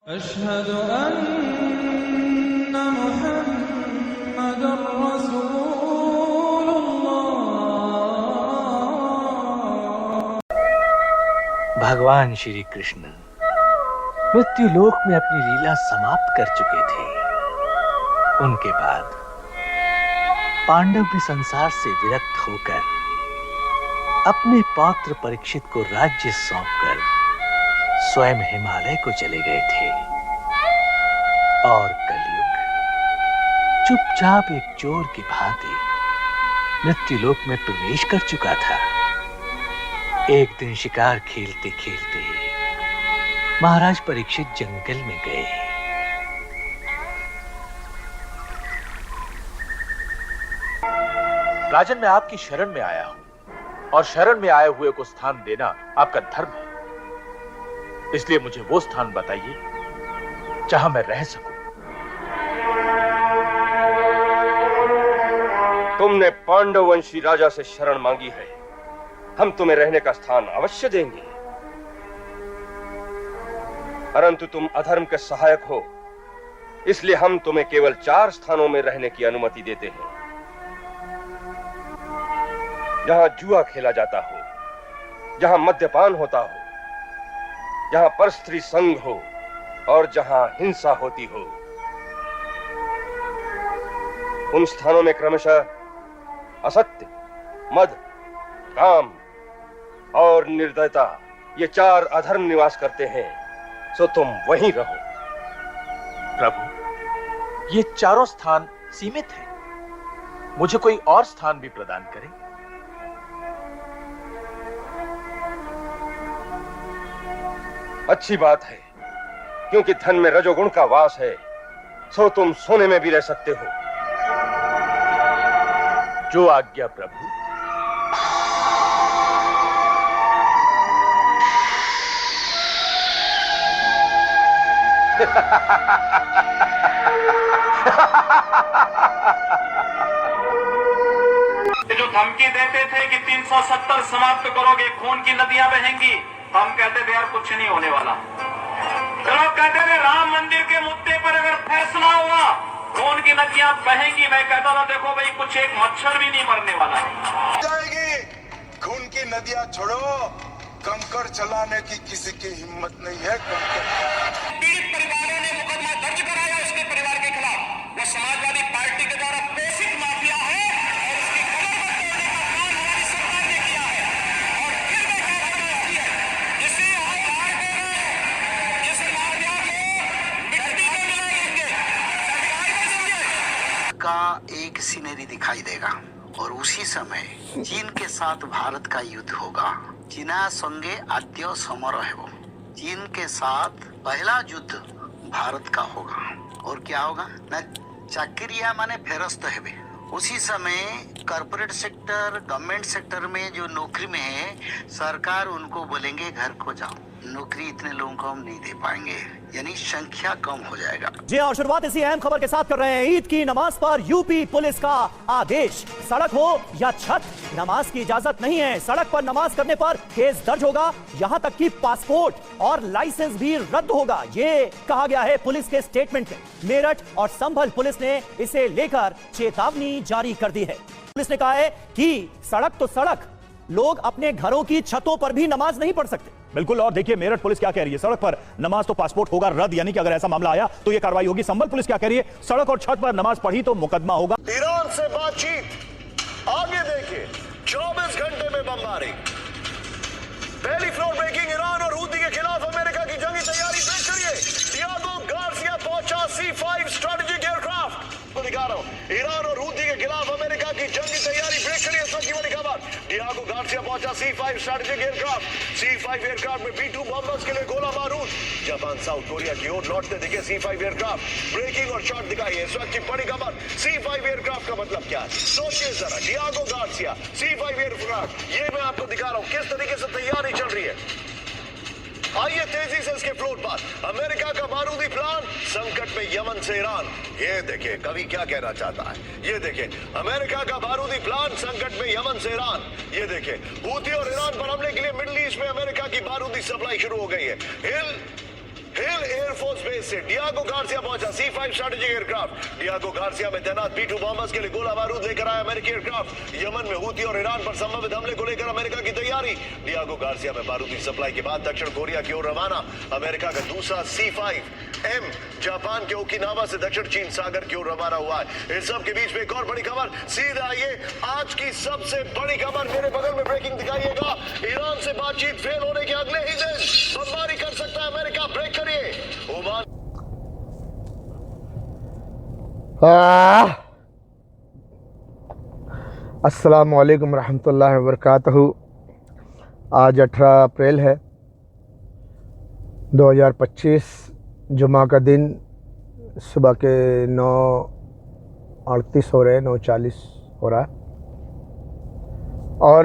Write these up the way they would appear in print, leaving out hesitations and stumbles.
अशहदु अन्ना मुहम्मदुर रसूलुल्लाह। भगवान श्री कृष्ण मृत्यु लोक में अपनी लीला समाप्त कर चुके थे। उनके बाद पांडव भी संसार से विरक्त होकर अपने पौत्र परीक्षित को राज्य सौंपकर स्वयं हिमालय को चले गए थे और कलयुग चुपचाप एक चोर की भांति मृत्युलोक में प्रवेश कर चुका था। एक दिन शिकार खेलते खेलते महाराज परीक्षित जंगल में गए। राजन, मैं आपकी शरण में आया हूं और शरण में आए हुए को स्थान देना आपका धर्म है। इसलिए मुझे वो स्थान बताइए जहां मैं रह सकूं। तुमने पांडव वंशी राजा से शरण मांगी है, हम तुम्हें रहने का स्थान अवश्य देंगे, परंतु तुम अधर्म के सहायक हो, इसलिए हम तुम्हें केवल 4 स्थानों में रहने की अनुमति देते हैं। जहां जुआ खेला जाता हो, जहां मद्यपान होता हो, जहां परस्त्री संग हो और जहां हिंसा होती हो। उन स्थानों में क्रमशः असत्य, मद, काम और निर्दयता, ये 4 अधर्म निवास करते हैं, सो तुम वहीं रहो। प्रभु, ये चारों स्थान सीमित हैं। मुझे कोई और स्थान भी प्रदान करें। अच्छी बात है, क्योंकि धन में रजोगुण का वास है, सो तुम सोने में भी रह सकते हो। जो आज्ञा प्रभु। जो धमकी देते थे कि 370 समाप्त करोगे, खून की नदियां बहेंगी, हम कहते थे यार कुछ नहीं होने वाला। तो लोग कहते थे राम मंदिर के मुद्दे पर अगर फैसला हुआ खून की नदियां बहेंगी। मैं कहता था देखो भाई, कुछ एक मच्छर भी नहीं मरने वाला जाएगी। खून की नदियां छोड़ो, कंकड़ चलाने की किसी की हिम्मत नहीं है। पीड़ित परिवारों ने मुकदमा दर्ज कराया उसके परिवार के खिलाफ। वो समाजवादी पार्टी के द्वारा पोषित माफिया है और उसकी कमर पर तोड़ने का काम हमारी सरकार ने किया है। और फिर मैं कहती है जिसे हम मार दे रहे हैं, जिस माफिया को मिट्टी में मिलाएंगे, का एक सीनरी दिखाई देगा और उसी समय चीन के साथ भारत का युद्ध होगा। चीना संगे आद्य समर है। चीन के साथ पहला युद्ध भारत का होगा और क्या होगा ना, चाकरिया माने फेरस्त है। उसी समय कॉर्पोरेट सेक्टर, गवर्नमेंट सेक्टर में जो नौकरी में है, सरकार उनको बोलेंगे घर को जाओ, नौकरी इतने लोगों को हम नहीं दे पाएंगे, यानी संख्या कम हो जाएगा। जी और शुरुआत इसी अहम खबर के साथ कर रहे हैं। ईद की नमाज पर यूपी पुलिस का आदेश, सड़क हो या छत, नमाज की इजाजत नहीं है। सड़क पर नमाज करने पर केस दर्ज होगा, यहां तक कि पासपोर्ट और लाइसेंस भी रद्द होगा, ये कहा गया है पुलिस के स्टेटमेंट में। मेरठ और संभल पुलिस ने इसे लेकर चेतावनी जारी कर दी है। पुलिस ने कहा है कि सड़क तो सड़क, लोग अपने घरों की छतों पर भी नमाज नहीं पढ़ सकते। बिल्कुल। और देखिए मेरठ पुलिस क्या कह रही है, सड़क पर नमाज तो पासपोर्ट होगा रद्द, यानी कि अगर ऐसा मामला आया तो यह कार्रवाई होगी। संभल पुलिस क्या कह रही है, सड़क और छत पर नमाज पढ़ी तो मुकदमा होगा। ईरान से बातचीत आगे देखिए, 24 घंटे में बमबारी, पहली फ्लोर ब्रेकिंग। ईरान और हूथी के खिलाफ अमेरिका की जंगी तैयारी देख करिए। डियागो गार्सिया पहुंचा C5 स्ट्रेटेजिक एयरक्राफ्ट को दिखा रहा हूं। ईरान और हूथी के खिलाफ अमेरिका की जंगी तैयारी ब्रेक करिए। इस वक्त की बड़ी खबर, डियागो गार्सिया पहुंचा C5 strategic aircraft. C5 aircraft में B2 बॉम्बर्स के लिए गोला बारूद। जापान साउथ कोरिया की ओर लौटते दिखे C5 एयरक्राफ्ट, ब्रेकिंग और शॉट दिखाई। इस वक्त की बड़ी खबर, C5 एयरक्राफ्ट का मतलब क्या है, सोचिए जरा। डियागो गार्सिया C5 एयरक्राफ्ट, ये मैं आपको दिखा रहा हूं किस तरीके से तैयारी चल रही है। आइए तेजी से इसके फ्लोर पर। अमेरिका का बारूदी प्लान, संकट में यमन से ईरान। ये देखिए कवि क्या कहना चाहता है, ये देखिए अमेरिका का बारूदी प्लान, संकट में यमन से ईरान। ये देखिए हूथी और ईरान पर हमले के लिए मिडिल ईस्ट में अमेरिका की बारूदी सप्लाई शुरू हो गई है। हिल एयरफोर्स एयरफोर्स बेस से डियागो गार्सिया पहुंचा C-5 strategic aircraft. Diego Garcia में तैनात B-2 बॉम्बर्स के लिए गोला बारूद लेकर आया अमेरिकी एयरक्राफ्ट। यमन में हूती और ईरान पर संभावित हमले को लेकर अमेरिका की तैयारी। डियागो गार्सिया में बारूदी सप्लाई के बाद दक्षिण कोरिया की ओर रवाना अमेरिका का दूसरा C-5M जापान के ओकिनावा से दक्षिण चीन सागर की ओर रवाना हुआ है। इस सब के बीच में एक और बड़ी खबर, सीधा आइए आज की सबसे बड़ी खबर। मेरे बगल में ब्रेकिंग दिखाइएगा। ईरान से बातचीत फेल होने के अगले ही दिन बमबारी कर सकता है अमेरिका, ब्रेक करिए। ओमान अस्सलामु अलैकुम रहमतुल्लाहि व बरकातहू। आज 18 अप्रैल है 2025, जुमा का दिन। सुबह के 9:38 हो रहे हैं, 9:40 हो रहा है। और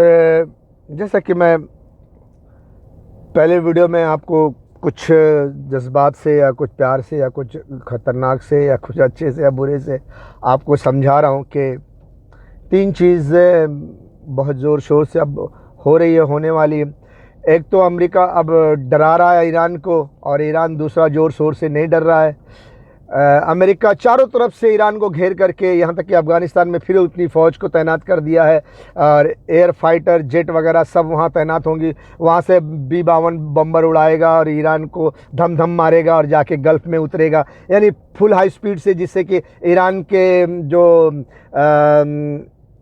जैसा कि मैं पहले वीडियो में आपको कुछ जज्बात से या कुछ प्यार से या कुछ ख़तरनाक से या कुछ अच्छे से या बुरे से आपको समझा रहा हूँ कि 3 चीज़ें बहुत ज़ोर शोर से अब हो रही है, होने वाली है। एक तो अमेरिका अब डरा रहा है ईरान को, और ईरान दूसरा ज़ोर शोर से नहीं डर रहा है। अमेरिका चारों तरफ से ईरान को घेर करके यहाँ तक कि अफ़गानिस्तान में फिर उतनी फ़ौज को तैनात कर दिया है, और एयर फाइटर जेट वगैरह सब वहाँ तैनात होंगी। वहाँ से B-52 बम्बर उड़ाएगा और ईरान को धम धम मारेगा और जाके गल्फ़ में उतरेगा, यानी फुल हाई स्पीड से, जिससे कि ईरान के जो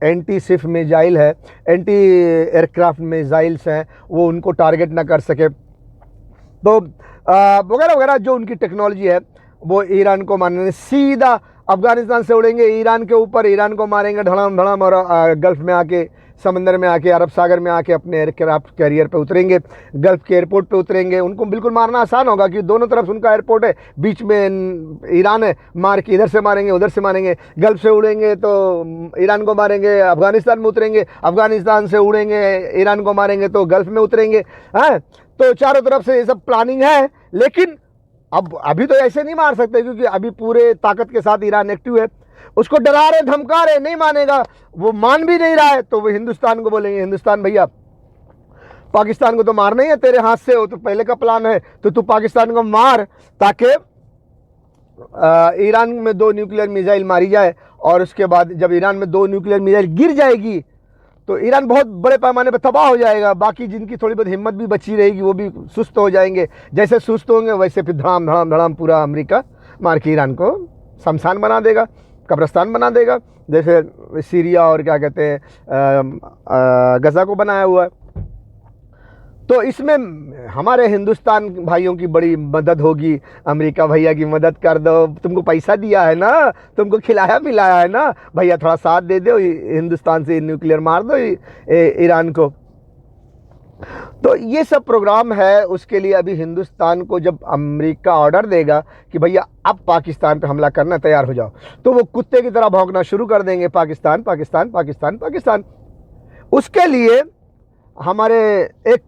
एंटी सिफ मिसाइल है, एंटी एयरक्राफ्ट मिसाइल्स हैं, वो उनको टारगेट ना कर सके। तो वगैरह वगैरह जो उनकी टेक्नोलॉजी है वो ईरान को मारने, सीधा अफ़गानिस्तान से उड़ेंगे ईरान के ऊपर, ईरान को मारेंगे धड़ाम धड़ाम, और गल्फ़ में आके, समंदर में आके, अरब सागर में आके अपने एयरक्राफ्ट कैरियर पे उतरेंगे, गल्फ़ के एयरपोर्ट पे उतरेंगे। उनको बिल्कुल मारना आसान होगा कि दोनों तरफ उनका एयरपोर्ट है, बीच में ईरान है, मार के इधर से मारेंगे उधर से मारेंगे। गल्फ़ से उड़ेंगे तो ईरान को मारेंगे, अफ़गानिस्तान में उतरेंगे, अफ़गानिस्तान से उड़ेंगे ईरान को मारेंगे तो गल्फ़ में उतरेंगे। हैं, तो चारों तरफ से ये सब प्लानिंग है। लेकिन अब अभी तो ऐसे नहीं मार सकते, क्योंकि अभी पूरे ताकत के साथ ईरान एक्टिव है। उसको डरा रहे, धमका रहे, नहीं मानेगा, वो मान भी नहीं रहा है। तो वो हिंदुस्तान को बोलेंगे, हिंदुस्तान भैया पाकिस्तान को तो मारना ही है तेरे हाथ से, वो तो पहले का प्लान है, तो तू पाकिस्तान को मार, ताकि ईरान में 2 न्यूक्लियर मिसाइल मारी जाए। और उसके बाद जब ईरान में 2 न्यूक्लियर मिसाइल गिर जाएगी तो ईरान बहुत बड़े पैमाने पर तबाह हो जाएगा। बाकी जिनकी थोड़ी बहुत हिम्मत भी बची रहेगी वो भी सुस्त हो जाएंगे। जैसे सुस्त होंगे वैसे फिर धड़ाम धड़ाम धड़ाम पूरा अमेरिका मार के ईरान को शमशान बना देगा, कब्रिस्तान बना देगा, जैसे सीरिया और क्या कहते हैं गजा को बनाया हुआ है। तो इसमें हमारे हिंदुस्तान भाइयों की बड़ी मदद होगी। अमेरिका भैया की मदद कर दो, तुमको पैसा दिया है ना, तुमको खिलाया पिलाया है ना, भैया थोड़ा साथ दे दो, हिंदुस्तान से न्यूक्लियर मार दो ईरान को। तो ये सब प्रोग्राम है। उसके लिए अभी हिंदुस्तान को जब अमेरिका ऑर्डर देगा कि भैया अब पाकिस्तान पे हमला करना, तैयार हो जाओ, तो वो कुत्ते की तरह भौंकना शुरू कर देंगे, पाकिस्तान पाकिस्तान पाकिस्तान पाकिस्तान। उसके लिए हमारे एक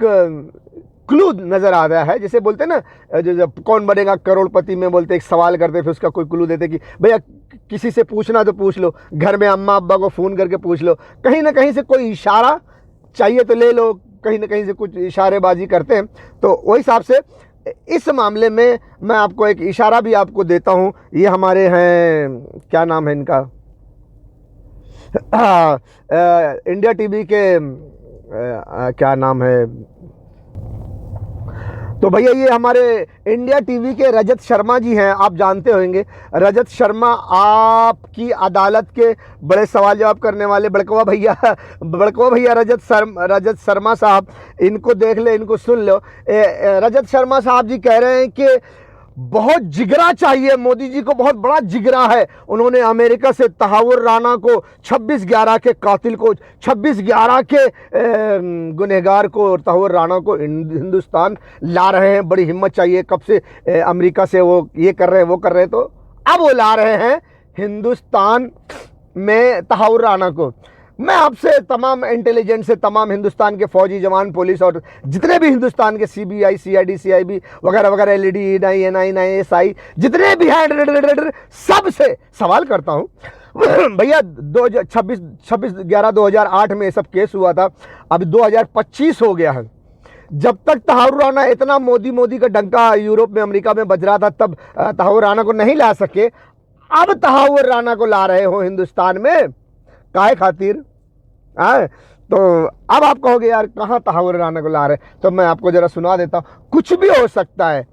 क्लू नज़र आ रहा है, जैसे बोलते हैं ना, जो कौन बनेगा करोड़पति में बोलते, एक सवाल करते फिर उसका कोई क्लू देते कि भैया किसी से पूछना तो पूछ लो, घर में अम्मा अब्बा को फ़ोन करके पूछ लो, कहीं ना कहीं से कोई इशारा चाहिए तो ले लो, कहीं ना कहीं से कुछ इशारेबाजी करते हैं। तो वही हिसाब से इस मामले में मैं आपको एक इशारा भी आपको देता हूँ। ये हमारे हैं, क्या नाम है इनका, इंडिया टीवी के क्या नाम है, तो भैया ये हमारे इंडिया टीवी के रजत शर्मा जी हैं, आप जानते होंगे। रजत शर्मा आपकी अदालत के बड़े सवाल जवाब करने वाले बड़कवा भैया रजत शर्मा साहब, इनको देख ले, इनको सुन लो। रजत शर्मा साहब जी कह रहे हैं कि बहुत जिगरा चाहिए, मोदी जी को बहुत बड़ा जिगरा है। उन्होंने अमेरिका से तहावुर राना को, 26/11 के कातिल को, 26/11 के गुनहगार को, तहावुर राना को हिंदुस्तान ला रहे हैं। बड़ी हिम्मत चाहिए, कब से अमेरिका से वो ये कर रहे हैं वो कर रहे हैं, तो अब वो ला रहे हैं हिंदुस्तान में तहावुर राना को। मैं आपसे तमाम इंटेलिजेंस से, तमाम हिंदुस्तान के फौजी जवान, पुलिस और जितने भी हिंदुस्तान के CBI CID CIB वगैरह वगैरह, LED NI NI SI जितने भी हैं, सब से सवाल करता हूँ भैया 26/11/2008 में ये सब केस हुआ था, अब 2025 हो गया है। जब तक तहावुर राणा इतना मोदी का डंका यूरोप में अमेरिका में बज रहा था तब तहावुर राणा को नहीं ला सके, अब तहावुर राणा को ला रहे हो हिंदुस्तान में काहे खातिर? तो अब आप कहोगे यार कहाँ तहावुर राणा को ला रहे, तो मैं आपको जरा सुना देता हूँ। कुछ भी हो सकता है,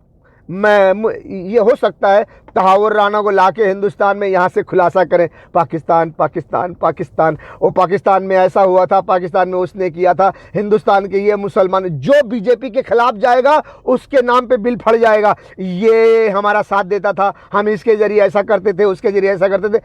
ये हो सकता है तहावुर राणा को लाके हिंदुस्तान में यहाँ से खुलासा करें पाकिस्तान पाकिस्तान पाकिस्तान। वो पाकिस्तान में ऐसा हुआ था, पाकिस्तान में उसने किया था, हिंदुस्तान के ये मुसलमान, जो बीजेपी के खिलाफ जाएगा उसके नाम पे बिल फट जाएगा, ये हमारा साथ देता था, हम इसके जरिए ऐसा करते थे, उसके जरिए ऐसा करते थे।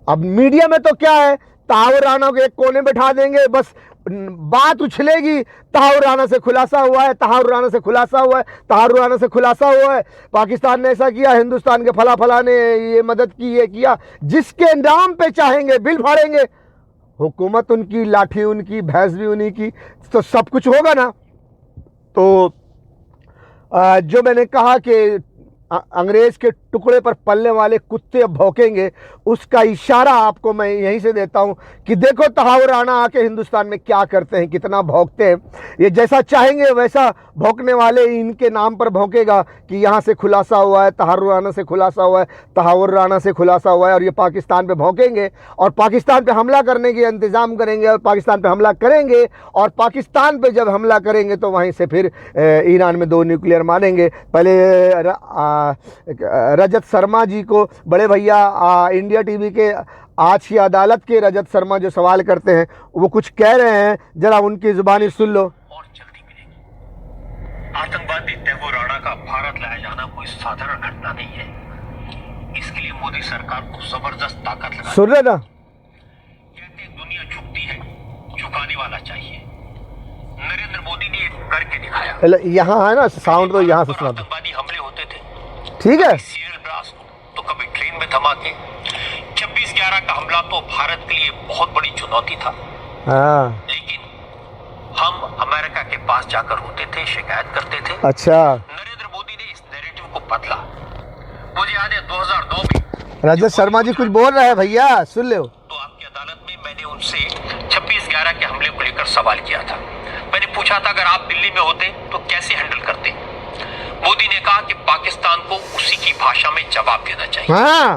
अब मीडिया में तो क्या है, तहावुर राणा को एक कोने बैठा देंगे, बस बात उछलेगी, तहावुर राणा से खुलासा हुआ है, तहावुर राणा से खुलासा हुआ है, तहावुर राणा से खुलासा हुआ है, पाकिस्तान ने ऐसा किया, हिंदुस्तान के फला ने ये मदद की, ये किया, जिसके नाम पे चाहेंगे बिल फाड़ेंगे। हुकूमत उनकी, लाठी उनकी, भैंस भी उन्हीं की, तो सब कुछ होगा ना। तो जो मैंने कहा कि अंग्रेज के टुकड़े पर पलने वाले कुत्ते भौंकेंगे, उसका इशारा आपको मैं यहीं से देता हूं कि देखो तहावुर राणा आके हिंदुस्तान में क्या करते हैं, कितना भौंकते हैं। ये जैसा चाहेंगे वैसा भौंकने वाले इनके नाम पर भौंकेगा कि यहाँ से खुलासा हुआ है, तहावुर राणा से खुलासा हुआ है, तहावुर राणा से खुलासा हुआ है, और ये पाकिस्तान पे भौंकेंगे और पाकिस्तान पे हमला करने के इंतज़ाम करेंगे और पाकिस्तान पे हमला करेंगे। और पाकिस्तान पे जब हमला करेंगे तो वहीं से फिर ईरान में 2 न्यूक्लियर मारेंगे। पहले रजत शर्मा जी को, बड़े भैया इंडिया टीवी के आज की अदालत के रजत शर्मा जो सवाल करते हैं वो कुछ कह रहे हैं, जरा उनकी जुबानी सुन लो। और जल्दी मिलेगी। आतंकवादी तैमूर राणा का भारत लाया जाना कोई साधारण घटना नहीं है, इसके लिए मोदी सरकार को जबरदस्त ताकत लगा। सुन रहे ना, कहते दुनिया झुकती है, झुकाने वाला चाहिए। नरेंद्र मोदी ने करके दिखाया। यहाँ है ना साउंड, तो यहाँ से सुना दो। आतंकवादी हमले होते थे, ठीक है, सीरियल ब्लास्ट तो कभी ट्रेन में धमाके। 26/11 का हमला तो भारत के लिए बहुत बड़ी चुनौती था। लेकिन हम अमेरिका के पास जाकर होते थे, शिकायत करते थे। अच्छा, नरेंद्र मोदी ने इस नैरेटिव को बदला। मुझे याद है 2009 में रजत शर्मा जी कुछ बोल रहे हैं, भैया सुन लो। तो आपकी अदालत में मैंने उनसे 26/11 के हमले को लेकर सवाल किया था। मैंने पूछा था अगर आप दिल्ली में होते तो कैसे हैंडल करते। मोदी ने कहा कि पाकिस्तान को उसी की भाषा में जवाब देना चाहिए। हाँ,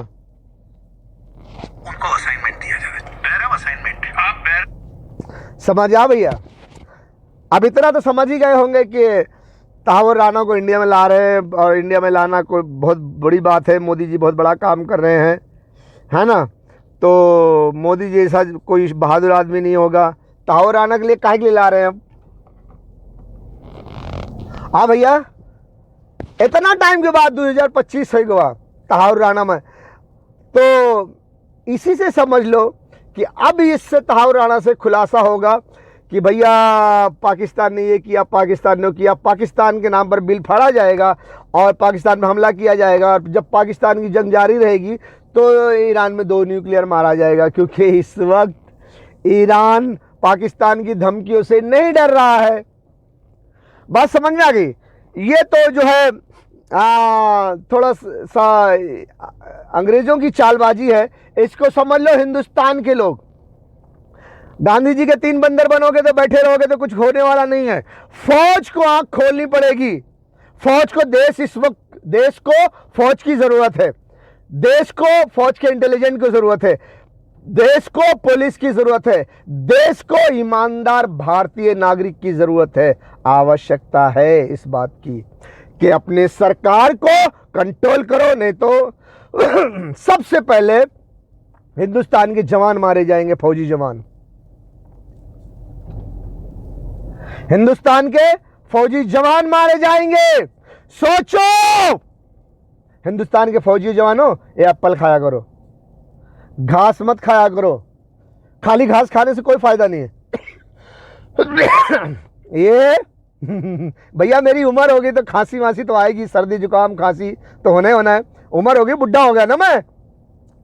उनको असाइनमेंट दिया जाए, बैरम असाइनमेंट। आप समझ आ भैया, अब इतना तो समझ ही गए होंगे कि तहावुर राणा को इंडिया में ला रहे हैं, और इंडिया में लाना कोई बहुत बड़ी बात है। मोदी जी बहुत बड़ा काम कर रहे हैं, है ना। तो मोदी जी जैसा कोई बहादुर आदमी नहीं होगा। तहावुर राणा के लिए काहे के लिए ला रहे हैं हम? हाँ भैया, इतना टाइम के बाद 2025 हो गया तहावुर राणा में, तो इसी से समझ लो कि अब इससे तहावुर राणा से खुलासा होगा कि भैया पाकिस्तान ने ये किया, पाकिस्तान ने किया, पाकिस्तान के नाम पर बिल फाड़ा जाएगा और पाकिस्तान में हमला किया जाएगा। और जब पाकिस्तान की जंग जारी रहेगी तो ईरान में 2 न्यूक्लियर मारा जाएगा, क्योंकि इस वक्त ईरान पाकिस्तान की धमकियों से नहीं डर रहा है। बात समझ में आ गई? ये तो जो है थोड़ा सा अंग्रेजों की चालबाजी है, इसको समझ लो हिंदुस्तान के लोग। गांधी जी के 3 बंदर बनोगे तो बैठे रहोगे तो कुछ होने वाला नहीं है। फौज को आंख खोलनी पड़ेगी। फौज को इस वक्त देश को फौज की जरूरत है, देश को फौज के इंटेलिजेंस की जरूरत है, देश को पुलिस की जरूरत है, देश को ईमानदार भारतीय नागरिक की जरूरत है। आवश्यकता है इस बात की कि अपने सरकार को कंट्रोल करो, नहीं तो सबसे पहले हिंदुस्तान के जवान मारे जाएंगे, फौजी जवान। हिंदुस्तान के फौजी जवान मारे जाएंगे। सोचो, हिंदुस्तान के फौजी जवानों, ये एप्पल खाया करो, घास मत खाया करो। खाली घास खाने से कोई फायदा नहीं है। ये भैया मेरी उम्र होगी तो खांसी वांसी तो आएगी, सर्दी जुकाम खांसी तो होना है। उम्र होगी, बुढ़ा हो गया ना मैं।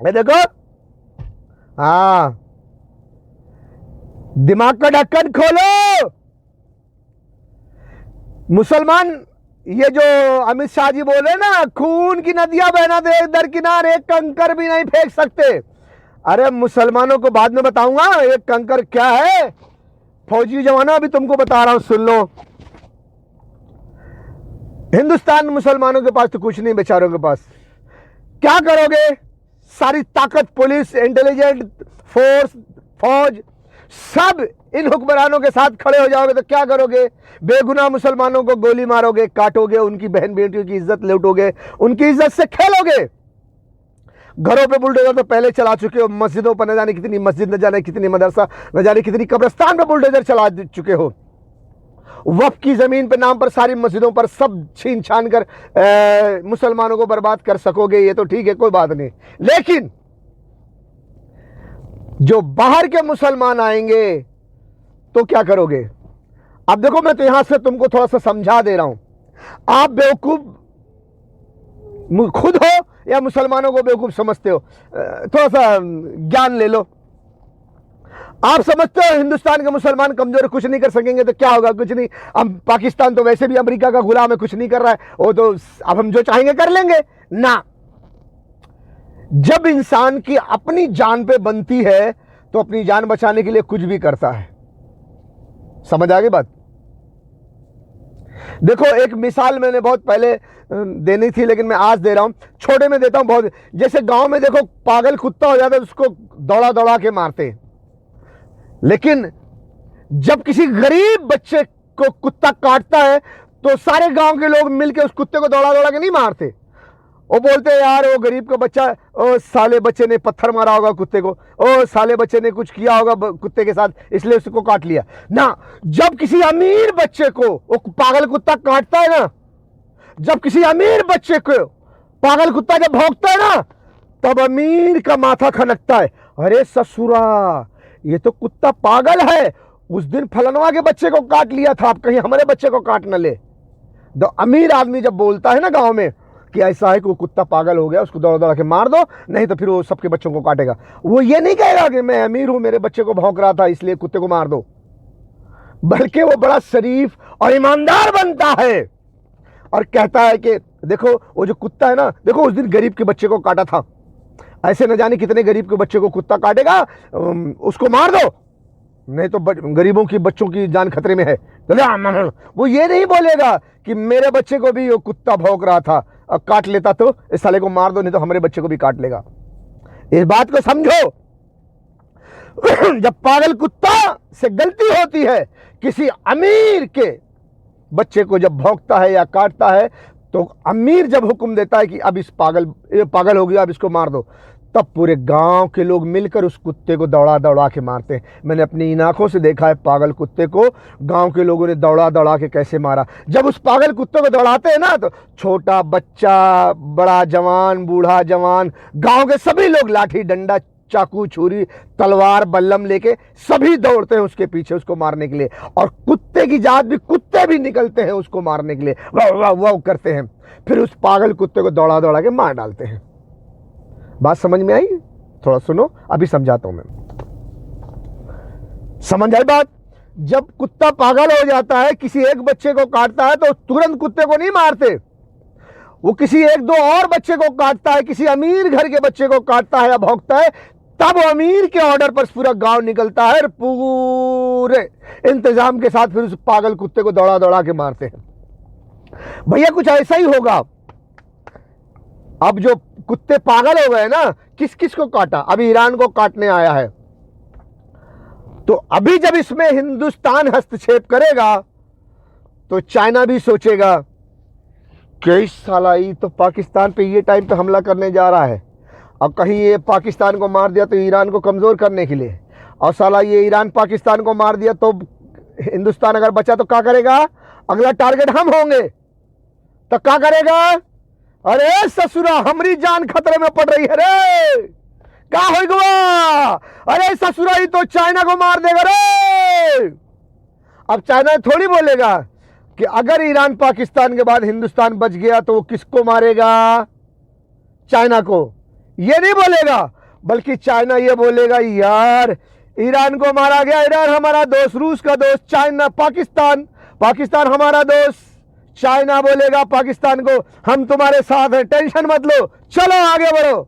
ये देखो, हाँ, दिमाग का ढक्कन खोलो। मुसलमान, ये जो अमित शाह जी बोले ना, खून की नदियां बहना दे दर किनार, एक कंकर भी नहीं फेंक सकते। अरे मुसलमानों को बाद में बताऊंगा एक कंकर क्या है। फौजी जवानों, अभी तुमको बता रहा हूं, सुन लो। हिंदुस्तान मुसलमानों के पास तो कुछ नहीं, बेचारों के पास। क्या करोगे? सारी ताकत, पुलिस, इंटेलिजेंट फोर्स, फौज, सब इन हुक्मरानों के साथ खड़े हो जाओगे तो क्या करोगे? बेगुनाह मुसलमानों को गोली मारोगे, काटोगे, उनकी बहन बेटियों की इज्जत लूटोगे, उनकी इज्जत से खेलोगे। घरों पे बुलडोजर तो पहले चला चुके हो, मस्जिदों पर न जाने कितनी मस्जिद, न जाने कितनी मदरसा, न जाने कितनी कब्रिस्तान पे बुलडोजर चला चुके हो। वक्फ की जमीन पे नाम पर सारी मस्जिदों पर सब छीन छान कर मुसलमानों को बर्बाद कर सकोगे, ये तो ठीक है, कोई बात नहीं। लेकिन जो बाहर के मुसलमान आएंगे तो क्या करोगे? अब देखो, मैं तो यहां से तुमको थोड़ा सा समझा दे रहा हूं। आप बेवकूफ खुद हो या मुसलमानों को बेवकूफ समझते हो? थोड़ा सा ज्ञान ले लो। आप समझते हो हिंदुस्तान के मुसलमान कमजोर, कुछ नहीं कर सकेंगे तो क्या होगा? कुछ नहीं। अब पाकिस्तान तो वैसे भी अमेरिका का गुलाम है, कुछ नहीं कर रहा है, वो तो अब हम जो चाहेंगे कर लेंगे ना। जब इंसान की अपनी जान पे बनती है तो अपनी जान बचाने के लिए कुछ भी करता है। समझ आ गई बात? देखो, एक मिसाल मैंने बहुत पहले देनी थी लेकिन मैं आज दे रहा हूं, छोटे में देता हूं बहुत। जैसे गांव में देखो, पागल कुत्ता हो जाता है, उसको दौड़ा दौड़ा के मारते हैं। लेकिन जब किसी गरीब बच्चे को कुत्ता काटता है तो सारे गांव के लोग मिलकर उस कुत्ते को दौड़ा दौड़ा के नहीं मारते। वो बोलते हैं, यार वो गरीब का बच्चा, ओ साले बच्चे ने पत्थर मारा होगा कुत्ते को, ओ साले बच्चे ने कुछ किया होगा कुत्ते के साथ, इसलिए उसको काट लिया ना। जब किसी अमीर बच्चे को वो पागल कुत्ता काटता है ना, जब किसी अमीर बच्चे को पागल कुत्ता जब भौंकता है ना, तब अमीर का माथा खनकता है, अरे ससुरा, ये तो कुत्ता पागल है, उस दिन फलनवा के बच्चे को काट लिया था, अब कहीं हमारे बच्चे को काट न ले। तो अमीर आदमी जब बोलता है ना गांव में कि ऐसा है कि वो कुत्ता पागल हो गया, उसको दौड़ा दौड़ा के मार दो, नहीं तो फिर वो सबके बच्चों को काटेगा, वो ये नहीं कहेगा कि मैं अमीर हूं, मेरे बच्चे को भौंक रहा था इसलिए कुत्ते को मार दो, बल्कि वो बड़ा शरीफ और ईमानदार बनता है और कहता है कि देखो वो जो कुत्ता है ना, देखो उस दिन गरीब के बच्चे को काटा था, ऐसे न जाने कितने गरीब के बच्चे को कुत्ता काटेगा, उसको मार दो, नहीं तो गरीबों की बच्चों की जान खतरे में है। तो वो ये नहीं बोलेगा कि मेरे बच्चे को भी वो कुत्ता भौंक रहा था, अब काट लेता तो इस साले को मार दो, नहीं तो हमारे बच्चे को भी काट लेगा। इस बात को समझो। जब पागल कुत्ता से गलती होती है, किसी अमीर के बच्चे को जब भौंकता है या काटता है, तो अमीर जब हुक्म देता है कि अब इस पागल हो गया, अब इसको मार दो, तब पूरे गांव के लोग मिलकर उस कुत्ते को दौड़ा दौड़ा के मारते हैं। मैंने अपनी इन आंखों से देखा है पागल कुत्ते को गांव के लोगों ने दौड़ा दौड़ा के कैसे मारा। जब उस पागल कुत्ते को दौड़ाते हैं ना, तो छोटा बच्चा, बड़ा जवान, बूढ़ा जवान, गांव के सभी लोग लाठी डंडा, चाकू, छुरी, तलवार, बल्लम लेके सभी दौड़ते हैं उसके पीछे उसको मारने के लिए। और कुत्ते की जात भी, कुत्ते भी निकलते हैं उसको मारने के लिए, वाह वाह वाह करते हैं, फिर उस पागल कुत्ते को दौड़ा दौड़ा के मार डालते हैं। बात समझ में आई? थोड़ा सुनो, अभी समझाता हूं मैं। समझ आई बात? जब कुत्ता पागल हो जाता है, किसी एक बच्चे को काटता है, तो तुरंत कुत्ते को नहीं मारते, वो किसी एक दो और बच्चे को काटता है, किसी अमीर घर के बच्चे को काटता है या भौंकता है, तब अमीर के ऑर्डर पर पूरा गांव निकलता है और पूरे इंतजाम के साथ फिर उस पागल कुत्ते को दौड़ा दौड़ा के मारते हैं। भैया कुछ ऐसा ही होगा। अब जो कुत्ते पागल हो गए ना, किस किस को काटा? अभी ईरान को काटने आया है, तो अभी जब इसमें हिंदुस्तान हस्तक्षेप करेगा तो चाइना भी सोचेगा कि इस साला ये तो पाकिस्तान पे ये टाइम पे हमला करने जा रहा है, अब कहीं ये पाकिस्तान को मार दिया तो ईरान को कमज़ोर करने के लिए, और साला ये ईरान पाकिस्तान को मार दिया तो हिंदुस्तान अगर बचा तो क्या करेगा? अगला टारगेट हम होंगे, तो क्या करेगा? अरे ससुरा, हमारी जान खतरे में पड़ रही है रे, क्या हो गया? अरे ससुरा, ये तो चाइना को मार देगा रे। अब चाइना थोड़ी बोलेगा कि अगर ईरान पाकिस्तान के बाद हिंदुस्तान बच गया तो वो किसको मारेगा? चाइना को। ये नहीं बोलेगा, बल्कि चाइना ये बोलेगा, यार ईरान को मारा गया, ईरान हमारा दोस्त, रूस का दोस्त, चाइना पाकिस्तान, पाकिस्तान हमारा दोस्त। चाइना बोलेगा पाकिस्तान को, हम तुम्हारे साथ हैं, टेंशन मत लो, चलो आगे बढ़ो।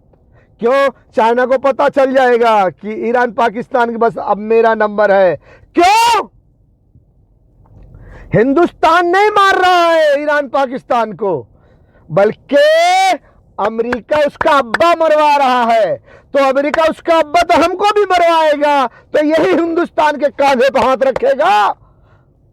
क्यों? चाइना को पता चल जाएगा कि ईरान पाकिस्तान के बस अब मेरा नंबर है। क्यों? हिंदुस्तान नहीं मार रहा है ईरान पाकिस्तान को, बल्कि अमेरिका उसका अब्बा मरवा रहा है। तो अमेरिका उसका अब्बा तो हमको भी मरवाएगा, तो यही हिंदुस्तान के कांधे पर हाथ रखेगा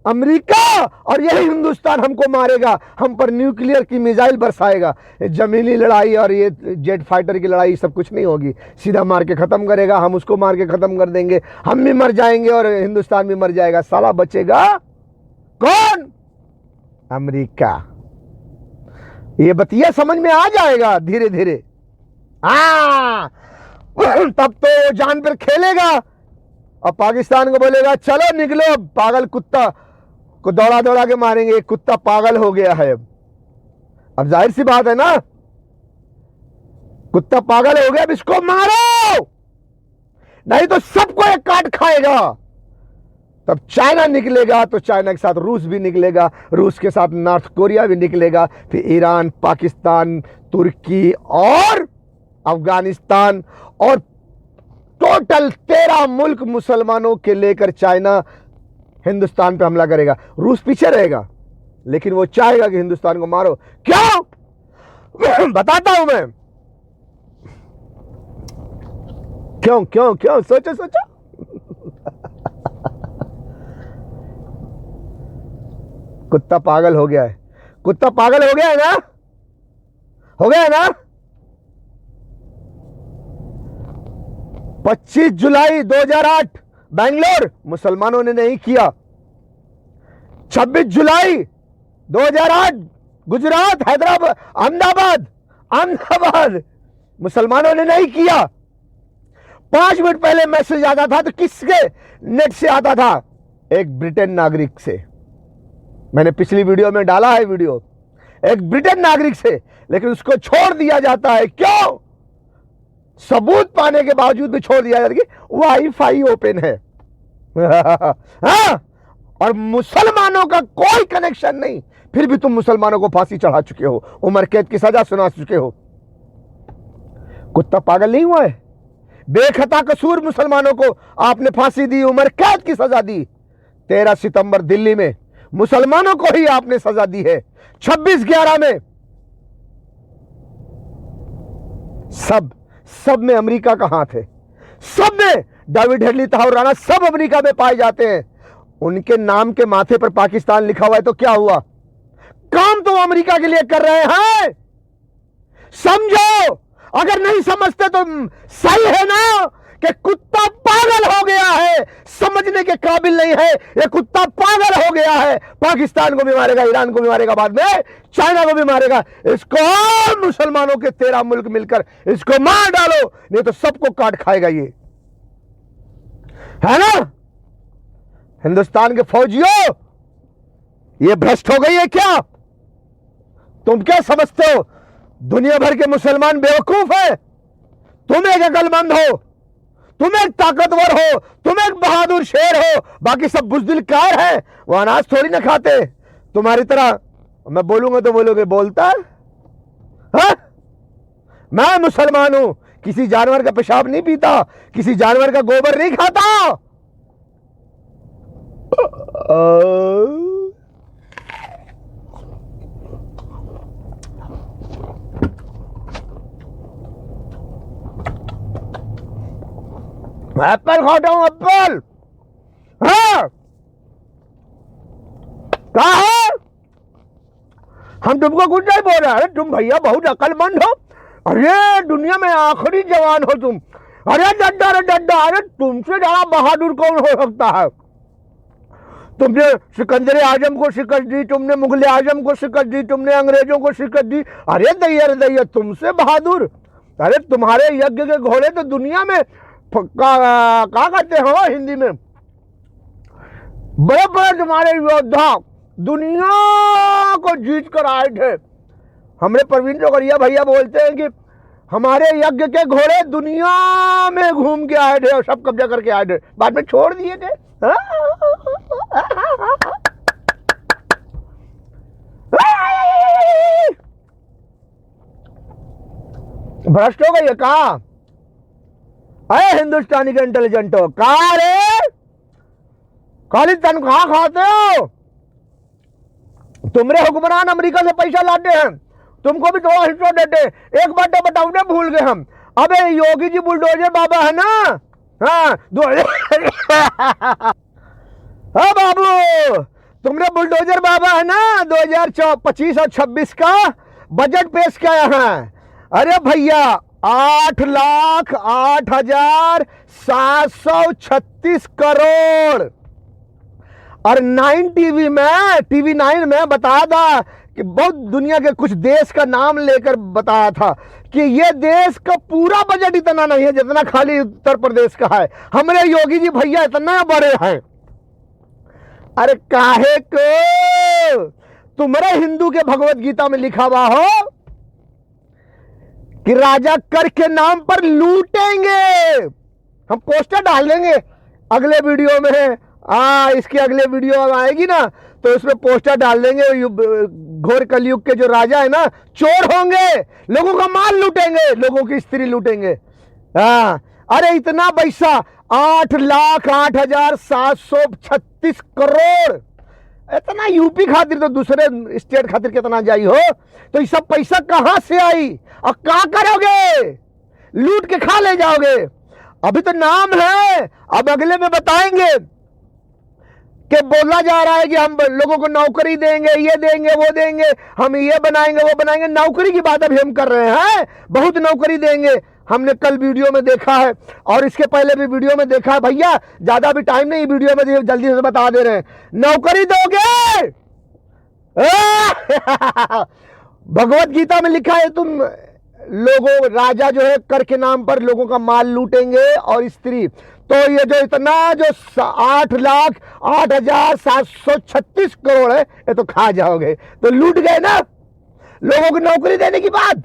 अमेरिका, और यही हिंदुस्तान हमको मारेगा, हम पर न्यूक्लियर की मिसाइल बरसाएगा। जमीनी लड़ाई और ये जेट फाइटर की लड़ाई सब कुछ नहीं होगी, सीधा मार के खत्म करेगा, हम उसको मार के खत्म कर देंगे, हम भी मर जाएंगे और हिंदुस्तान भी मर जाएगा। साला बचेगा कौन? अमेरिका। ये बतिया समझ में आ जाएगा धीरे धीरे। तब तो जान पर खेलेगा और पाकिस्तान को बोलेगा चलो निकलो, पागल कुत्ता को दौड़ा दौड़ा के मारेंगे, कुत्ता पागल हो गया है। अब जाहिर सी बात है ना, कुत्ता पागल हो गया, अब इसको मारो, नहीं तो सबको एक काट खाएगा। तब चाइना निकलेगा, तो चाइना के साथ रूस भी निकलेगा, रूस के साथ नॉर्थ कोरिया भी निकलेगा, फिर ईरान, पाकिस्तान, तुर्की और अफगानिस्तान और टोटल 13 मुल्क मुसलमानों के लेकर चाइना हिंदुस्तान पे हमला करेगा। रूस पीछे रहेगा, लेकिन वो चाहेगा कि हिंदुस्तान को मारो। क्यों? बताता हूं मैं क्यों क्यों क्यों। सोचो सोचो। कुत्ता पागल हो गया है, कुत्ता पागल हो गया है ना, हो गया है ना। 25 जुलाई 2008 बेंगलोर, मुसलमानों ने नहीं किया। 26 जुलाई 2008 गुजरात, हैदराबाद, अहमदाबाद, मुसलमानों ने नहीं किया। 5 मिनट पहले मैसेज आता था तो किसके नेट से आता था? एक ब्रिटेन नागरिक से। मैंने पिछली वीडियो में डाला है वीडियो, एक ब्रिटेन नागरिक से, लेकिन उसको छोड़ दिया जाता है। क्यों? सबूत पाने के बावजूद भी छोड़ दिया जाता है कि वाईफाई ओपन है। हाँ? और मुसलमानों का कोई कनेक्शन नहीं, फिर भी तुम मुसलमानों को फांसी चढ़ा चुके हो, उम्र कैद की सजा सुना चुके हो। कुत्ता पागल नहीं हुआ है? बेखता कसूर मुसलमानों को आपने फांसी दी, उम्र कैद की सजा दी। 13 सितंबर दिल्ली में मुसलमानों को ही आपने सजा दी है। 26/11 में सब में अमेरिका का हाथ है, सब में। डेविड हेडली, ताहिर राणा सब अमेरिका में पाए जाते हैं। उनके नाम के माथे पर पाकिस्तान लिखा हुआ है तो क्या हुआ? काम तो अमेरिका के लिए कर रहे हैं। समझो, अगर नहीं समझते तो सही है ना कि कुत्ता पागल हो गया है, समझने के काबिल नहीं है। ये कुत्ता पागल हो गया है, पाकिस्तान को भी मारेगा, ईरान को भी मारेगा, बाद में चाइना को भी मारेगा। इसको मुसलमानों के 13 मुल्क मिलकर इसको मार डालो, नहीं तो सबको काट खाएगा ये, है ना। हिंदुस्तान के फौजियों, ये भ्रष्ट हो गई है क्या? तुम क्या समझते हो दुनिया भर के मुसलमान बेवकूफ है? तुम एक अकलमंद हो, तुम एक ताकतवर हो, तुम एक बहादुर शेर हो, बाकी सब बुजदिल कार है। वो अनाज थोड़ी ना खाते तुम्हारी तरह। मैं बोलूंगा तो बोलोगे बोलता है? हाँ? मैं मुसलमान हूं, किसी जानवर का पेशाब नहीं पीता, किसी जानवर का गोबर नहीं खाता। एप्पल खाता हूं, एप्पल। हाँ, कहा है? हम तुमको कुछ नहीं बोल रहे। अरे तुम भैया बहुत अकलमंद हो, अरे दुनिया में आखिरी जवान हो तुम। अरे डड्डा, अरे डड्डा, अरे तुमसे ज्यादा बहादुर कौन हो सकता है? तुमने सिकंदर आजम को शिकस्त दी, तुमने मुगल आजम को शिकस्त दी, तुमने अंग्रेजों को शिकस्त दी। अरे दैया, तुमसे बहादुर। अरे तुम्हारे यज्ञ के घोड़े तो दुनिया में क्या कहते हो हिंदी में, बड़े बड़े तुम्हारे योद्धा दुनिया को जीत कर आए थे। हमरे प्रवीण चौकड़िया भैया बोलते हैं कि हमारे यज्ञ के घोड़े दुनिया में घूम के आए थे और सब कब्जा करके आए थे, बाद में छोड़ दिए थे। भ्रष्ट हो गई है कहा? अरे हिंदुस्तानी के इंटेलिजेंट हो, कहा रे? खाली तनख्वाह खाते हो, तुमरे हुक्मरान अमेरिका से पैसा लाते हैं, तुमको भी थोड़ा हिस्सा देते। एक बात तो बताओ, भूल गए हम। अबे योगी जी बुलडोजर बाबा है ना? हाँ हाँ बाबू, तुमने बुलडोजर बाबा है ना 2025 और 26 का बजट पेश किया है। अरे भैया 8,08,736 करोड़। और 9 टीवी में, टीवी 9 में बताया था कि बहुत दुनिया के कुछ देश का नाम लेकर बताया था कि ये देश का पूरा बजट इतना नहीं है जितना खाली उत्तर प्रदेश का है। हमारे योगी जी भैया इतना बड़े हैं। अरे काहे को? तुम्हारे हिंदू के भगवत गीता में लिखा हुआ हो कि राजा कर के नाम पर लूटेंगे। हम पोस्टर डाल देंगे अगले वीडियो में। इसकी अगले वीडियो आएगी ना तो उसमें पोस्टर डाल देंगे। घोर कलयुग के जो राजा है ना, चोर होंगे, लोगों का माल लूटेंगे, लोगों की स्त्री लूटेंगे। अरे इतना पैसा 8,08,736 करोड़, इतना यूपी खातिर तो दूसरे स्टेट खातिर कितना जाई हो। तो ये सब पैसा कहां से आई और क्या करोगे? लूट के खा ले जाओगे। अभी तो नाम है, अब अगले में बताएंगे कि बोला जा रहा है कि हम लोगों को नौकरी देंगे, ये देंगे, वो देंगे, हम ये बनाएंगे, वो बनाएंगे। नौकरी की बात अभी हम कर रहे हैं, बहुत नौकरी देंगे। हमने कल वीडियो में देखा है और इसके पहले भी वीडियो में देखा है। भैया ज्यादा भी टाइम नहीं, वीडियो में जल्दी से बता दे रहे हैं। नौकरी दोगे? भगवत गीता में लिखा है तुम लोगों, राजा जो है कर के नाम पर लोगों का माल लूटेंगे और स्त्री। तो ये जो इतना जो 8,08,736 करोड़ है, ये तो खा जाओगे। तो लूट गए ना लोगों को नौकरी देने की बात।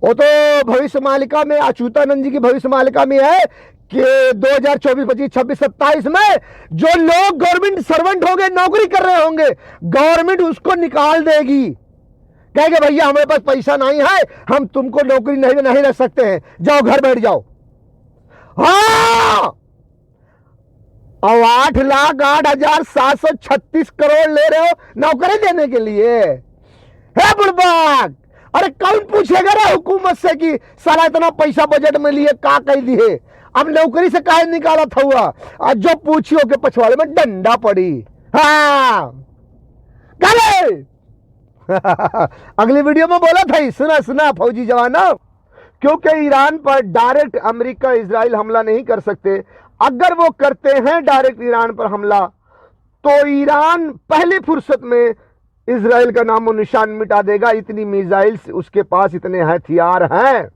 वो तो भविष्य मालिका में, अच्युतानंद जी की भविष्य मालिका में है कि 2024, 25, 26, 27 में जो लोग गवर्नमेंट सर्वेंट होंगे, नौकरी कर रहे होंगे, गवर्नमेंट उसको निकाल देगी। कहेंगे भैया हमारे पास पैसा नहीं है, हम तुमको नौकरी नहीं रख सकते हैं, जाओ घर बैठ जाओ। हाँ, और 8,08,736 करोड़ ले रहे हो नौकरी देने के लिए? है बुड़बाक। अरे कौन पूछेगा ना हुकूमत से कि साला इतना पैसा बजट में लिए का कह दिए, अब नौकरी से काहे निकाला था हुआ? आज जो पूछियो के पछवाड़े में डंडा पड़ी। हाँ कले अगली वीडियो में बोला था, सुना फौजी जवानों, क्योंकि ईरान पर डायरेक्ट अमेरिका इजराइल हमला नहीं कर सकते। अगर वो करते हैं डायरेक्ट ईरान पर हमला तो ईरान पहली फुर्सत में इजराइल का नामो निशान मिटा देगा। इतनी मिसाइल्स उसके पास, इतने हथियार हैं।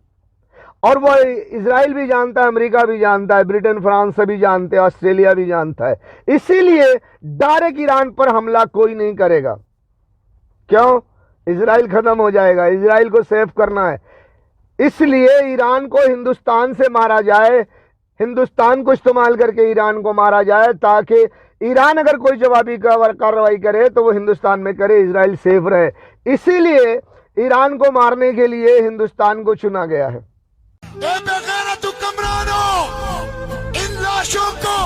और वो इजराइल भी जानता है, अमेरिका भी जानता है, ब्रिटेन फ्रांस सभी जानते हैं, ऑस्ट्रेलिया भी जानता है। इसीलिए डायरेक्ट ईरान पर हमला कोई नहीं करेगा। क्यों? इजराइल खत्म हो जाएगा, इजराइल को सेफ करना है। इसलिए ईरान को हिंदुस्तान से मारा जाए, हिंदुस्तान को इस्तेमाल करके ईरान को मारा जाए, ताकि ईरान अगर कोई जवाबी कार्रवाई करे तो वो हिंदुस्तान में करे, इजराइल सेफ रहे। इसीलिए ईरान को मारने के लिए हिंदुस्तान को चुना गया है। इन लाशों को,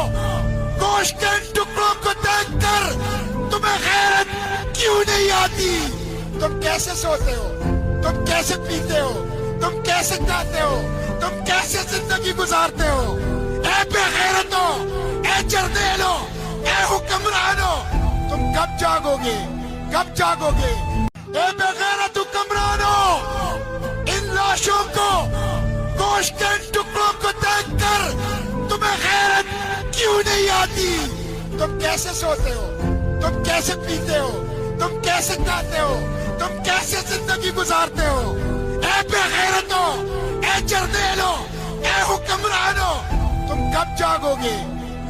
गोश्त के टुकड़ों को देखकर तुम्हें गैरत क्यों नहीं आती? तुम कैसे सोते हो? तुम कैसे पीते हो? तुम कैसे खाते हो? तुम कैसे जिंदगी गुजारते हो? ए बेगैरतों, ए जर्देलों, ए हुक्मरानों, तुम कब जागोगे? कब जागोगे? ए बेगैरत हुक्मरानों, इन लाशों को, गोश्त के टुकड़ों को देखकर तुम्हें गैरत क्यों नहीं आती? तुम कैसे सोते हो? तुम कैसे पीते हो? तुम कैसे खाते हो? तुम कैसे जिंदगी गुजारते हो? ए बेगैरतों, ए जर्देलों, ए हुक्मरानों, तुम कब जागोगे?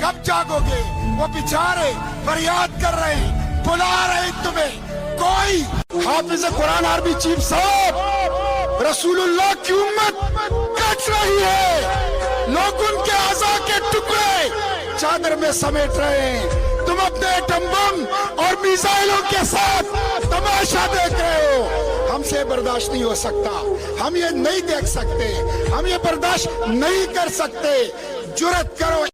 कब जागोगे? वो बेचारे फरियाद कर रहे हैं, बुला रहे हैं तुम्हें। कोई हाफिज कुरान आर्मी चीफ साहब, रसूलुल्लाह की उम्मत कट रही है, लोग उनके आज़ा के टुकड़े चादर में समेट रहे हैं। तुम अपने एटम बम और मिसाइलों के साथ तमाशा देख रहे हो। हमसे बर्दाश्त नहीं हो सकता, हम ये नहीं देख सकते, हम ये बर्दाश्त नहीं कर सकते। जुर्रत करो